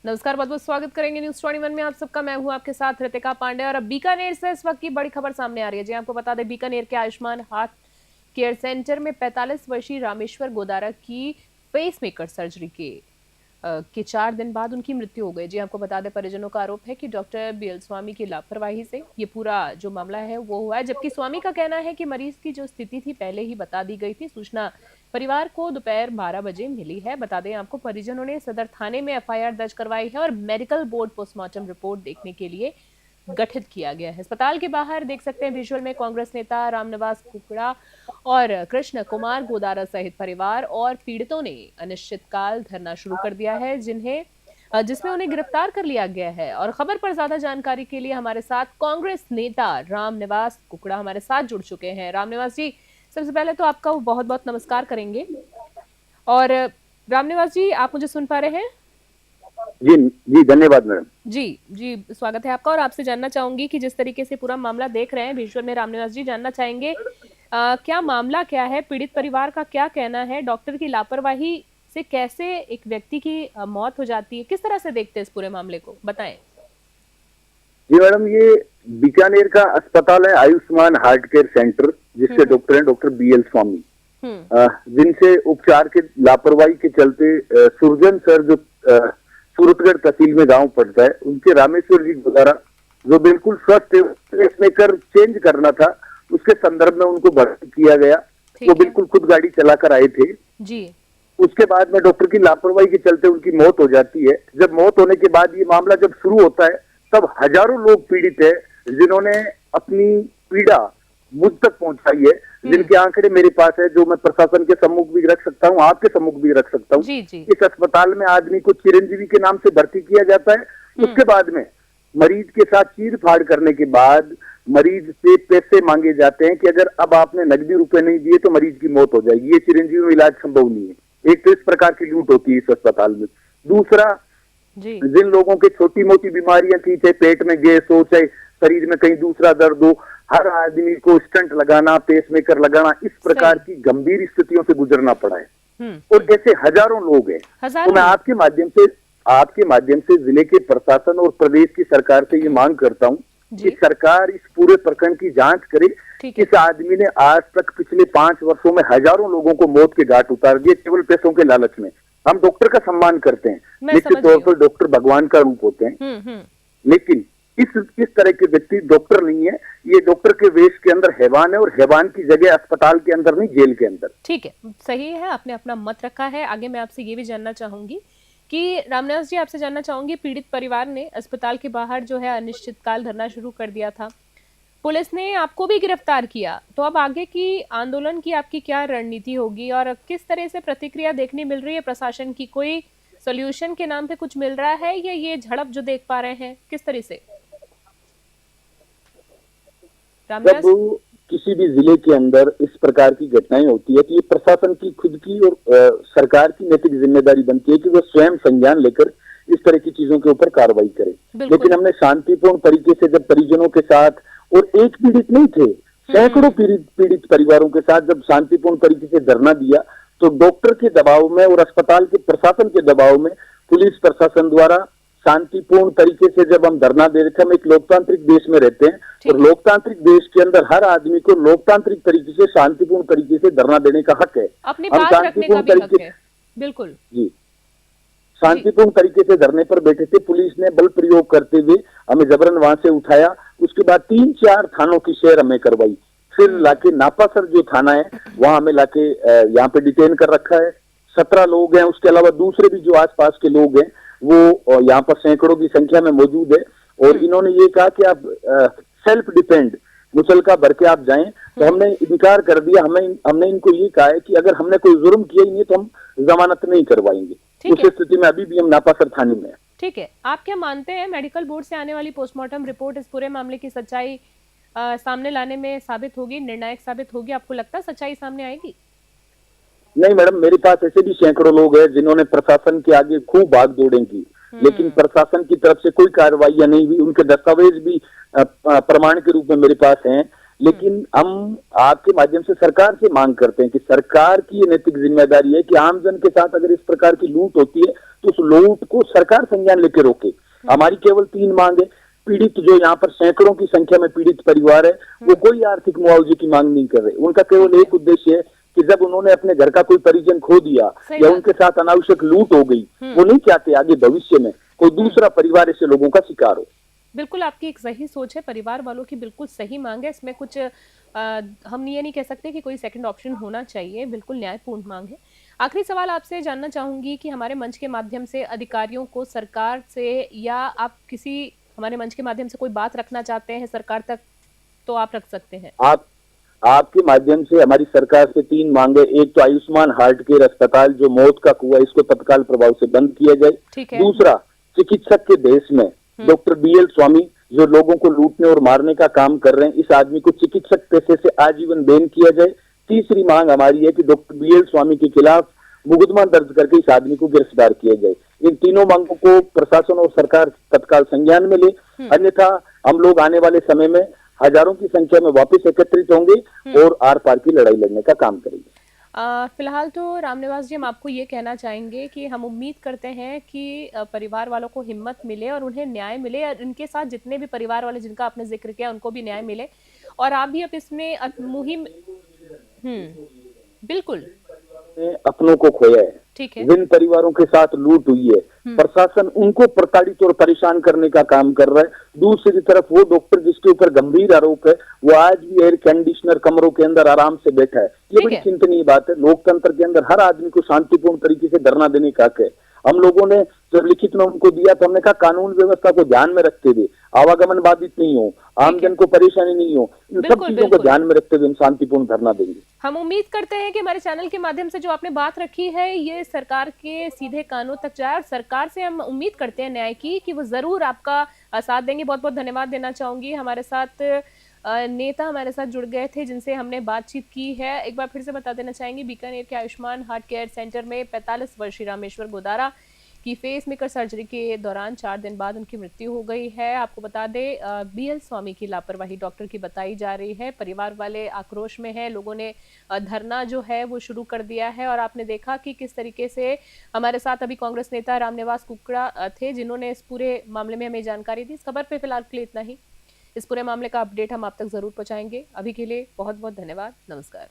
नमस्कार, बहुत बहुत स्वागत करेंगे न्यूज 21 में आप सबका। मैं हूं आपके साथ रितिका पांडे और अब बीकानेर से इस वक्त की बड़ी खबर सामने आ रही है। जी आपको बता दें, बीकानेर के आयुष्मान हार्ट केयर सेंटर में 45 वर्षीय रामेश्वर गोदारा की पेसमेकर सर्जरी के 4 दिन बाद उनकी मृत्यु हो गई। जी आपको बता दें, परिजनों का आरोप है कि डॉक्टर बीएल स्वामी की लापरवाही से ये पूरा जो मामला है वो हुआ है, जबकि स्वामी का कहना है कि मरीज की जो स्थिति थी पहले ही बता दी गई थी। सूचना परिवार को दोपहर 12 बजे मिली है। बता दें आपको, परिजनों ने सदर थाने में एफआईआर दर्ज करवाई है और मेडिकल बोर्ड पोस्टमार्टम रिपोर्ट देखने के लिए गठित किया गया है। अस्पताल के बाहर देख सकते हैं विजुअल में, कांग्रेस नेता रामनिवास कुकड़ा और कृष्ण कुमार गोदारा सहित परिवार और पीड़ितों ने अनिश्चितकाल धरना शुरू कर दिया है, जिसमें उन्हें गिरफ्तार कर लिया गया है। और खबर पर ज्यादा जानकारी के लिए हमारे साथ कांग्रेस नेता रामनिवास कुकड़ा हमारे साथ जुड़ चुके हैं। रामनिवास जी, सबसे पहले तो आपका बहुत बहुत नमस्कार करेंगे। और रामनिवास जी, आप मुझे सुन पा रहे हैं? जी जी, धन्यवाद मैडम। जी जी, स्वागत है आपका। और आपसे जानना चाहूंगी कि जिस तरीके से पूरा मामला देख रहे हैं विजुअल में, रामनिवास जी जानना चाहेंगे क्या मामला क्या है, पीड़ित परिवार का क्या कहना है, डॉक्टर की लापरवाही से कैसे एक व्यक्ति की मौत हो जाती है, किस तरह से देखते हैं इस पूरे मामले को, बताएं। जी मैडम, ये बीकानेर का अस्पताल है आयुष्मान हार्ट केयर सेंटर, जिसके डॉक्टर हैं डॉक्टर बीएल स्वामी, जिनसे उपचार के लापरवाही के चलते सुरजन सर जो सूरतगढ़ तहसील में गांव पड़ता है, उनके रामेश्वर जी गोदारा जो बिल्कुल स्वस्थ पेसमेकर चेंज करना था, उसके संदर्भ में उनको भर्ती किया गया। वो बिल्कुल खुद गाड़ी चलाकर आए थे जी। उसके बाद में डॉक्टर की लापरवाही के चलते उनकी मौत हो जाती है। जब मौत होने के बाद ये मामला जब शुरू होता है, तब हजारों लोग पीड़ित है जिन्होंने अपनी पीड़ा मुझ तक पहुंचाई है, जिनके आंकड़े मेरे पास है, जो मैं प्रशासन के सम्मुख भी रख सकता हूं, आपके सम्मुख भी रख सकता हूं। इस अस्पताल में आदमी को चिरंजीवी के नाम से भर्ती किया जाता है। उसके बाद में मरीज के साथ चीर फाड़ करने के बाद मरीज से पैसे मांगे जाते हैं कि अगर अब आपने नकदी रुपए नहीं दिए तो मरीज की मौत हो जाएगी, ये चिरंजीवी में इलाज संभव नहीं है। एक तो इस प्रकार की लूट होती है इस अस्पताल में। दूसरा, जिन लोगों के छोटी मोटी बीमारियां थी, चाहे पेट में गैस हो, चाहे शरीर में कहीं दूसरा दर्द हो, हर आदमी को स्टंट लगाना, पेसमेकर लगाना, इस प्रकार की गंभीर स्थितियों से गुजरना पड़ा है। और ऐसे हजारों लोग हैं। तो मैं आपके माध्यम से जिले के प्रशासन और प्रदेश की सरकार से ये मांग करता हूँ कि सरकार इस पूरे प्रकरण की जांच करे। इस आदमी ने आज तक पिछले 5 वर्षों में हजारों लोगों को मौत के घाट उतार दिए, केवल पैसों के लालच में। हम डॉक्टर का सम्मान करते हैं, निश्चित तौर पर डॉक्टर भगवान का रूप होते हैं, लेकिन इस तरह के व्यक्ति डॉक्टर नहीं है। ये डॉक्टर के वेश के अंदर हैवान है, और हैवान की जगह अस्पताल के अंदर नहीं, जेल के अंदर। ठीक है, सही है, आपने अपना मत रखा है। आगे मैं आपसे ये भी जानना चाहूंगी कि रामनिवास जी, आपसे जानना चाहूंगी, पीड़ित परिवार ने अस्पताल के बाहर जो है अनिश्चितकाल धरना शुरू कर दिया था, पुलिस ने आपको भी गिरफ्तार किया, तो अब आगे की आंदोलन की आपकी क्या रणनीति होगी और किस तरह से प्रतिक्रिया देखने मिल रही है प्रशासन की? कोई सॉल्यूशन के नाम पे कुछ मिल रहा है या ये झड़प जो देख पा रहे हैं, किस तरह से? जब किसी भी जिले के अंदर इस प्रकार की घटनाएं होती है, तो ये प्रशासन की खुद की और सरकार की नैतिक जिम्मेदारी बनती है कि वो स्वयं संज्ञान लेकर इस तरह की चीजों के ऊपर कार्रवाई करे। लेकिन हमने शांतिपूर्ण तरीके से जब परिजनों के साथ, और एक पीड़ित नहीं थे, सैकड़ों पीड़ित परिवारों के साथ जब शांतिपूर्ण तरीके से धरना दिया, तो डॉक्टर के दबाव में और अस्पताल के प्रशासन के दबाव में पुलिस प्रशासन द्वारा शांतिपूर्ण तरीके से जब हम धरना दे रहे थे, हम एक लोकतांत्रिक देश में रहते हैं, और लोकतांत्रिक देश के अंदर हर आदमी को लोकतांत्रिक तरीके से शांतिपूर्ण तरीके से धरना देने का हक है। अपनी बात रखने का भी हक है। बिल्कुल जी, शांतिपूर्ण तरीके से धरने पर बैठे थे। पुलिस ने बल प्रयोग करते हुए हमें जबरन वहां से उठाया। उसके बाद 3-4 थानों की सैर हमें करवाई, फिर लाके नापासर जो थाना है वहां हमें लाके यहाँ पे डिटेन कर रखा है। 17 लोग हैं, उसके अलावा दूसरे भी जो आसपास के लोग हैं वो यहाँ पर सैकड़ों की संख्या में मौजूद है। और इन्होंने ये कहा कि आप सेल्फ डिपेंड मुचलका भर के आप जाएं, तो हमने इनकार कर दिया। हमने इनको ये कहा है कि अगर हमने कोई जुर्म किया ही नहीं तो हम जमानत नहीं करवाएंगे। उस स्थिति में अभी भी हम नापासर थाने में हैं। ठीक है, आप क्या मानते हैं मेडिकल बोर्ड से आने वाली पोस्टमार्टम रिपोर्ट इस पूरे मामले की सच्चाई सामने लाने में साबित होगी, निर्णायक साबित होगी? आपको लगता है सच्चाई सामने आएगी? नहीं मैडम, मेरे पास ऐसे भी सैकड़ों लोग हैं जिन्होंने प्रशासन के आगे खूब भाग दौड़ें की, लेकिन प्रशासन की तरफ से कोई कार्रवाई नहीं हुई। उनके दस्तावेज भी प्रमाण के रूप में मेरे पास हैं। लेकिन हम आपके माध्यम से सरकार से मांग करते हैं कि सरकार की ये नैतिक जिम्मेदारी है कि आमजन के साथ अगर इस प्रकार की लूट होती है तो उस लूट को सरकार संज्ञान लेकर रोके। हमारी केवल 3 मांग है। पीड़ित जो यहाँ पर सैकड़ों की संख्या में पीड़ित परिवार है, वो कोई आर्थिक मुआवजे की मांग नहीं कर रहे। उनका केवल एक उद्देश्य है कि जब उन्होंने अपने घर का कोई परिजन खो दिया या उनके साथ अनावश्यक लूट हो गई, वो नहीं चाहते आगे भविष्य में कोई दूसरा परिवार ऐसे लोगों का शिकार हो। बिल्कुल आपकी एक सही सोच है, परिवार वालों की बिल्कुल सही मांग है। इसमें कुछ हम ये नहीं कह सकते कि कोई सेकंड ऑप्शन होना चाहिए, बिल्कुल न्यायपूर्ण मांग है। आखिरी सवाल आपसे जानना चाहूंगी कि हमारे मंच के माध्यम से अधिकारियों को सरकार से, या आप किसी हमारे मंच के माध्यम से कोई बात रखना चाहते हैं सरकार तक, तो आप रख सकते हैं। आपके माध्यम से हमारी सरकार से 3 मांगे। एक तो आयुष्मान हार्ट केयर अस्पताल जो मौत का कुआं, इसको तत्काल प्रभाव से बंद किया जाए। ठीक है। दूसरा, चिकित्सक के देश में डॉक्टर BL स्वामी जो लोगों को लूटने और मारने का काम कर रहे हैं, इस आदमी को चिकित्सक पेशे से आजीवन बैन किया जाए। तीसरी मांग हमारी है कि डॉक्टर BL स्वामी के खिलाफ मुकदमा दर्ज करके इस आदमी को गिरफ्तार किया जाए। इन तीनों मांगों को प्रशासन और सरकार तत्काल संज्ञान में ले, अन्यथा हम लोग आने वाले समय में हजारों की संख्या में वापस एकत्रित होंगे और आर पार की लड़ाई लड़ने का काम करेंगे। फिलहाल तो रामनिवास जी, हम आपको ये कहना चाहेंगे कि हम उम्मीद करते हैं कि परिवार वालों को हिम्मत मिले और उन्हें न्याय मिले, और इनके साथ जितने भी परिवार वाले जिनका आपने जिक्र किया उनको भी न्याय मिले, और आप भी अब इसमें मुहिम बिल्कुल अपनों को खोया है। ठीक है। जिन परिवारों के साथ लूट हुई है, प्रशासन उनको प्रताड़ित और परेशान करने का काम कर रहा है। दूसरी तरफ वो डॉक्टर जिसके ऊपर गंभीर आरोप है, वो आज भी एयर कंडीशनर कमरों के अंदर आराम से बैठा है। ये बड़ी चिंतनीय बात है। लोकतंत्र के अंदर हर आदमी को शांतिपूर्ण तरीके से धरना देने का हक है। हम लोगों ने जब लिखित में उनको दिया तो हमने कहा कानून व्यवस्था को ध्यान में रखते हुए, आवागमन बाधित नहीं हो, आमजन को परेशानी नहीं हो, इन सब चीजों को ध्यान में रखते हुए हम शांतिपूर्ण धरना देंगे। हम उम्मीद करते हैं कि हमारे चैनल के माध्यम से जो आपने बात रखी है ये सरकार के सीधे कानों तक जाए, और सरकार से हम उम्मीद करते हैं न्याय की कि वो जरूर आपका साथ देंगे। बहुत बहुत धन्यवाद देना चाहूंगी। हमारे साथ नेता हमारे साथ जुड़ गए थे जिनसे हमने बातचीत की है। एक बार फिर से बता देना चाहेंगे, बीकानेर के आयुष्मान हार्ट केयर सेंटर में 45 वर्षीय रामेश्वर गोदारा की फेस मेकर सर्जरी के दौरान 4 दिन बाद उनकी मृत्यु हो गई है। आपको बता दें, BL स्वामी की लापरवाही डॉक्टर की बताई जा रही है। परिवार वाले आक्रोश में हैं, लोगों ने धरना जो है वो शुरू कर दिया है, और आपने देखा कि किस तरीके से हमारे साथ अभी कांग्रेस नेता रामनिवास कुकड़ा थे जिन्होंने इस पूरे मामले में हमें जानकारी दी। इस खबर पे फिलहाल के लिए इतना ही। इस पूरे मामले का अपडेट हम आप तक जरूर पहुंचाएंगे। अभी के लिए बहुत बहुत धन्यवाद। नमस्कार।